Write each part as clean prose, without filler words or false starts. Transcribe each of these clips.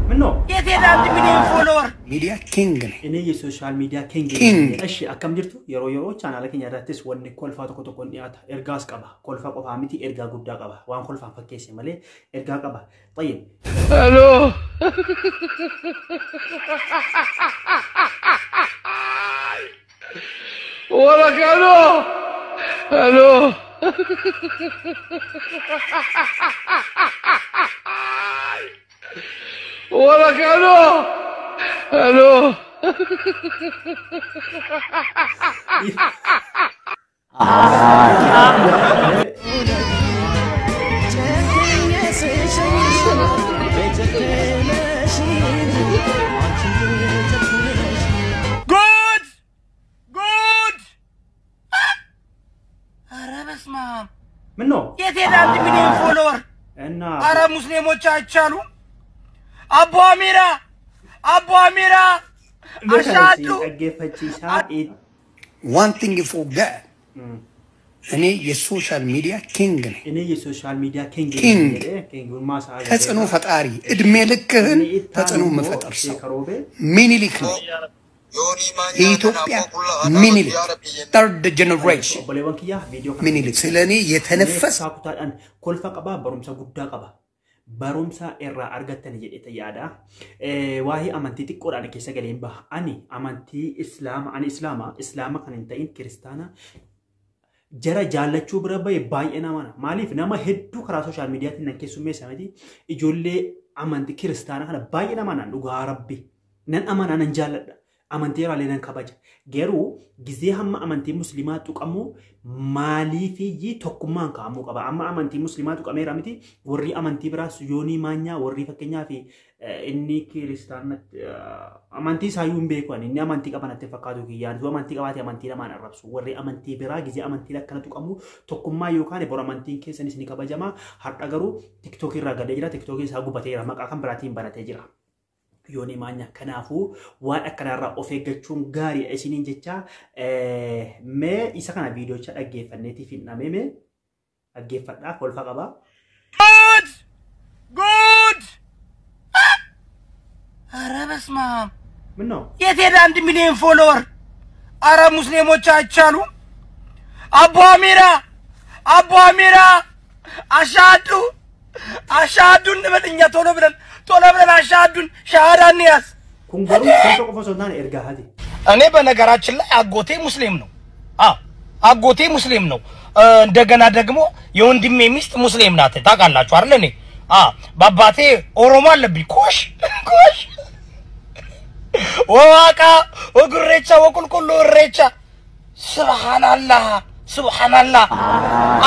منو؟ يتينا مليون فولور ميديا كينج إني سوشيال ميديا كينج أشي أكمل جرتو يرو كان على كين يراتس وني كل فاتو كتو كوني أتا إرجاس كبا كل فاقو فامتي إرجا قدا كبا وان كل فان فكيسي مالي إرجا كبا طيب الو ولك الو الو ولك الو الو جود جود ኧረ በስመ አብ منو؟ የቴና مليون فولور إنا ኧረ ሙስሊሞች አይቻሉ አቡ አሚራ አሻዱ one thing you forget እኔ የሶሻል ሚዲያ ኪንግ ነኝ إني سوشيال ميديا كينج كينج ما ساعد ተጽዕኖ ፈጣሪ እድሜ ልክህን ተጽዕኖ መፈጠር ሰው ሚኒሊክ ነው የኢትዮጵያ ሚኒሊክ third generation ሚኒሊክ ስለኔ የተነፈስ ሳኩታን ኮልፋ ቀባ በሩምሳ ጉዳ ቀባ በሩምሳ ኤራ አርገተን የደተ ያዳ ዋሂ አማንቲ ጥቆዳን ከሰገሌን ባ አኒ አማንቲ እስላማ ከነንተይን ክርስቲያና jara jaallachuu bira baye baay'ee nama maaliif nama hedduu karaa social meediyaatti nan keessummeessameti ijoollee amantii kiristaanaa kana baay'ee nama nan dhugaa rabbi nan amana nan jaalladha amantii irraa nan kabaja garuu gizee hamma amantii muslimaa tuqamu maaliifii tokkummaan kaa'amuu qaba amma amantii muslimaa tuqameera miti warri amantii biraas yoonii maanyaa warri fakkeenyaa fi inni kiristaana amantii saayuun beekuan inni amantii qabanatti fakkaatu kiyyaan tu amantii qabaate amantii lamaan arrabsu warri amantii biraa gizee amantii akkana tuqamu tokkummaa yookaan bor amantiin keessanis ni kabajama har'a garuu tiktok irraa gadee jira tiktok isaa gubateera maqaa kan biraatiin banatee jira yoonii maanya kanaafu waan akkanarraa of eeggachuun gaarii isiniin jecha mee isa kana viidiyoocha dhaggeeffanneetiif hin dhameme dhaggeeffadhaa kolfa qaba good ኧረ በስመ አብ ምነው የቴና مليون فولور ኧረ ሙስሊሞች አይቻሉ አቡ አሚራ አሻዱን እንበልኛ ቶሎ ብለን አሻዱን ሻሃዳ እንያዝ ኩንገሩ ተቆፈሶናን ኤርጋሃዲ እኔ በነገራችን ላይ አጎቴ ሙስሊም ነው አጎቴ ሙስሊም ነው እንደገና ደግሞ የወንድሜ ሚስት ሙስሊም ናት ታውቃላችሁ አይደል እኔ ባባቴ ኦሮሞ አለብኝ ኮሽ ወዋቃ ወግሬቻ ወቁልቁሉ ሬቻ ሱብሃንአላህ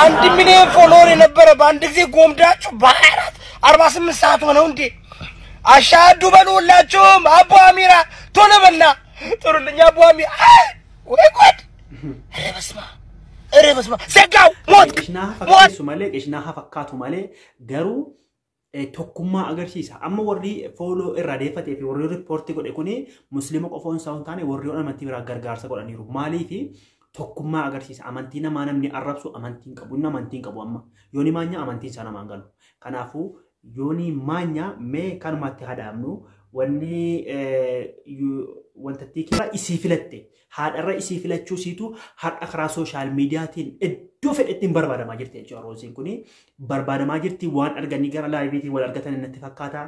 1 ሚሊዮን ፎሎወር የነበረ በአንድ ጊዜ ጎምዳችሁ በ24 ሰዓት ሆነው እንዴ አሻዱ በሉላችሁም አቡ አሚራ ቶሎ በላ ጥሩልኛ አቡ አሚራ ወይ ጉድ ኧረ በስመ ዘጋው ሞት ሱማሌ ቅሽና ሀፈካቱ ማሌ ገሩ tokkummaa agarsiisa amma warri follow irra deeffatee fi warri report godhe kuni muslima qofoon saawun taane warri amantii biraa gargaarsa godhaniiru maaliif tokkummaa agarsiisa amantii namaa namni arrabsu amantiin qabu amma yooni maanya amantiin sana namaan galu kanaafu yooni maanya mee kanumatti hadaamnu wanni wanta tikira isii filatte haadharra isii filachuu siitu haadha karaa social mediaatiin iddoo fedhettiin barbaadamaa jirti jechuudha roosiin kuni barbaadamaa jirti waan arganii gara laayiviitiin wal argatan natti fakkaata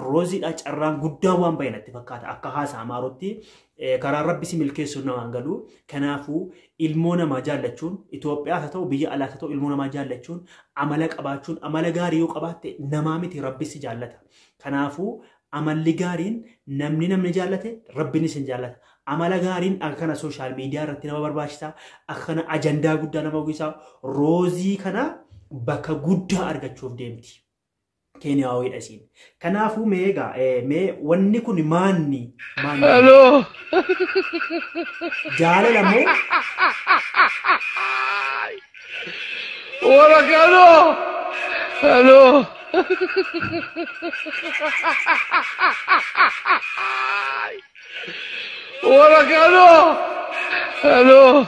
roosiidha carraan guddaa waan bahe natti fakkaata akka haasaa maarotti karaa rabbi si milkeessuun namaan galu kanaafuu ilmoo namaa jaallachuun Itoophiyaa haa ta'u biyya alaa haa ta'u ilmoo namaa jaallachuun amala qabaachuun amala gaarii yoo qabaatte namaa miti rabbi si jaallata kanaafuu amalli gaariin namni jaallate rabbinis hin jaallata amala gaariin akkana social media irratti nama barbaachisa akkana ajandaa guddaa nama gisa roozii kana bakka guddaa argachuuf deemti Keeniyaawi dhasiin kanaafu meega mee wanni kun maanni hello jaalala moo ولك الو ولك الو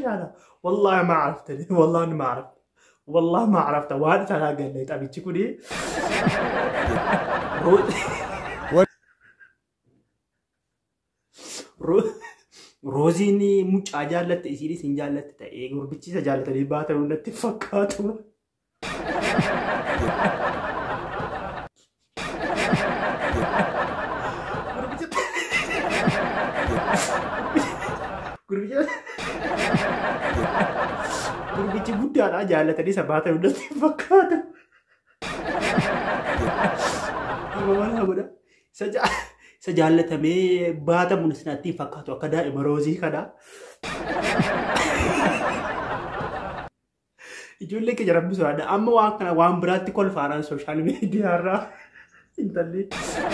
أنا والله ما عرفت والله أنا ما عرفت والله ما عرفت واحد أنا قال لي أبي تقولي روزيني مش أجالت إسيري سنجالت تأيه غربتي سجالت اللي باتر ونت فكاتو غربتي بودا أنا جالت اللي سباتر ونت فكاتو ما بنا سجالت مي باتر منسناتي فكاتو كذا إمروزي كذا ijoollee keenya rabbisuudha amma waan kana waan biraatti kolfaaraan sooshaal miidiyaa irraa intalli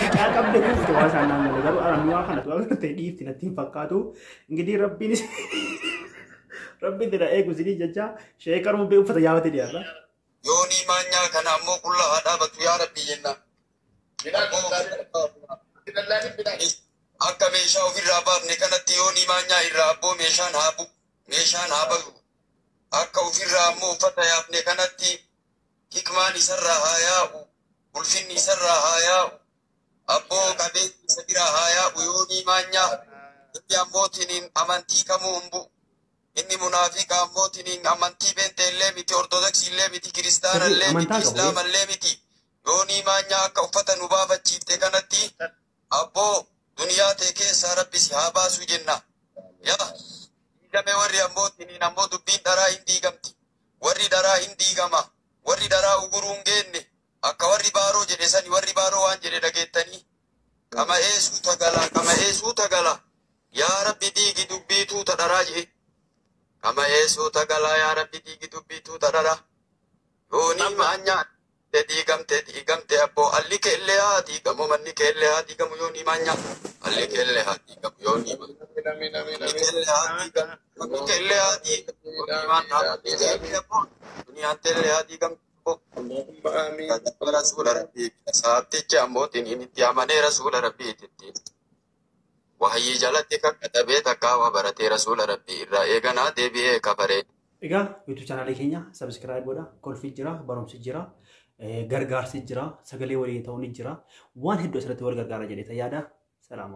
mucaa qabde kuufte waan isaan naannoo garuu aramni waan kana tu'aa ta'e dhiifti natti hin fakkaatu ingidiin rabbiin dira eegu sidii jecha sheekaruu bee uffata yaabate dhiyaarra. Yoonii maanyaa kana ammoo qullaa haa dhaabatu yaa rabbii jenna. Akka meeshaa ofirraa baafne kanatti yoonii maanyaa irraa abboo meeshaan haa ba'u. Akka ofirraa ammoo uffata yaafne kanatti hikmaan isarraa haa yaa'u, ulfinni isarraa haa yaa'u, abboo qabeenya isa biraa haa yaa'u yoonii maanyaa inni ammootiin amantii kamuu hin bu'u. Inni munaafiqa ammootiin amantii benteellee miti, ortodoksiillee miti, kiristaanallee miti, islaamallee miti. Yoonii maanyaa akka uffata nu baafachiifte kanatti abboo duniyaa ta'e keessaa rabbisi haa baasu jenna. Yaa diigame warri ammootiin ammoo dubbiin daraa hin diigamti. Warri daraa hin diigama. Warri daraa uguruu hin geenne akka warri baaroo jedhe sani warri baaroo waan jedhe dhageettanii qama'ee suuta gala yaa rabbi diigi dubbii tuuta dharaa jedhe qama'ee suuta gala yaa rabbi diigi dubbii tuuta dharaa yoonii maanyaa diigamte abboo alli keellee haa diigamu manni keellee haa diigamu yoonii maanyaa alli keellee haa diigamu yoonii maanyaa manni keellee haa diigamu yoonii maanyaa duniyaan teellee haa diigamu. رسول ربي ساتج أموتين إنتي أمانة رسول ربي تدين وهي جلتك كتبتك وبرتي رسول ربي رأينا دبيه كبره. إيجا يوتيوب channel keenya subscribe godha kolfi jira barumsi jira gargaarsi jira sagalee walii ta'uun jira waan hedduu asirratti wal gargaara jedhee yaada salaama.